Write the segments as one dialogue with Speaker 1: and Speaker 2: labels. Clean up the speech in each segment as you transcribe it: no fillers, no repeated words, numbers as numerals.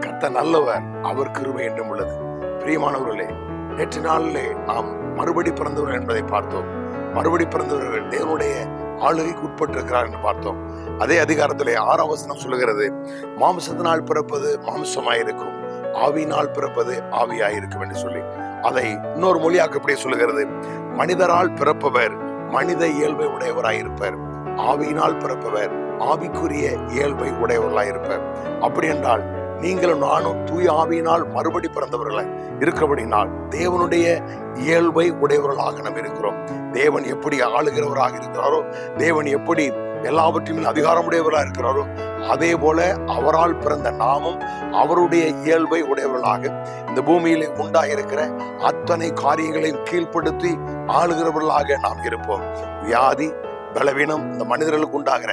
Speaker 1: கர்த்தர் நல்லவர், அவர் கிருபை என்றும் உள்ளது. பிரியமானவர்களே, நேற்று நாளிலே நாம் மறுபடி பிறந்தவர்கள் என்பதை பார்த்தோம். மறுபடி பிறந்தவர்கள் தேவனுடைய ஆளுகைக்கு உட்பட்டிருக்கிறார் என்று பார்த்தோம். அதே அதிகாரத்திலே 6ஆம் வசனம் சொல்லுகிறது, மாம்சத்தினால் பிறப்பது மாம்சமாயிருக்கும், ஆவியினால் பிறப்பது ஆவியாயிருக்கும் என்று சொல்லி, அதை இன்னொரு மொழியாக்கப்படியே சொல்லுகிறது, மனிதரால் பிறப்பவர் மனித இயல்பை உடையவராயிருப்பர், ஆவியினால் பிறப்பவர் ஆவிக்குரிய இயல்பை உடையவர்களாயிருப்பர். அப்படி என்றால் நீங்களும் நானும் தூய ஆவியினால் மறுபடி பிறந்தவர்களாய் இருக்கிறபடினால் தேவனுடைய இயல்பை உடையவர்களாக நாம் இருக்கிறோம். தேவன் எப்படி ஆளுகிறவராக இருக்கிறாரோ, தேவன் எப்படி எல்லாவற்றையும் அதிகாரமுடையவர்களாக இருக்கிறாரோ, அதே போல அவரால் பிறந்த நாமும் அவருடைய இயல்பை உடையவர்களாக இந்த பூமியிலே உண்டாயிருக்கிற அத்தனை காரியங்களையும் கீழ்ப்படுத்தி ஆளுகிறவர்களாக நாம் இருப்போம். வியாதி, பலவீனம், இந்த மனிதர்களுக்கு உண்டாகிற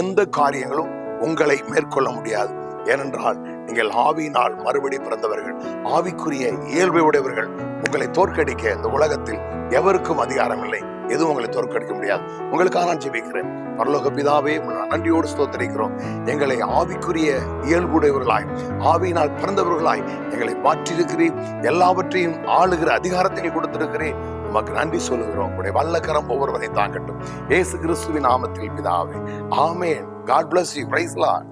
Speaker 1: எந்த காரியங்களும் உங்களை மேற்கொள்ள முடியாது. ஏனென்றால் நீங்கள் ஆவியினால் மறுபடி பிறந்தவர்கள், ஆவிக்குரிய இயல்பை உடையவர்கள். உங்களை தோற்கடிக்க இந்த உலகத்தில் எவருக்கும் அதிகாரம் இல்லை, எதுவும் உங்களை தோற்கடிக்க முடியாது. உங்களுக்காக நான் ஜெபிக்கிறேன். பரலோக பிதாவே, நன்றியோடு ஸ்தோத்திரிக்கிறோம். எங்களை ஆவிக்குரிய இயல்புடையவர்களாய், ஆவியினால் பிறந்தவர்களாய் எங்களை மாற்றிருக்கிறேன். எல்லாவற்றையும் ஆளுகிற அதிகாரத்தை கொடுத்திருக்கிறேன். உமக்கு நன்றி சொல்லுகிறோம். உடைய வல்லக்கரம் ஒவ்வொருவரை தாங்கட்டும். இயேசு கிறிஸ்துவின் நாமத்தில் பிதாவே, ஆமென். God bless you. Praise the Lord.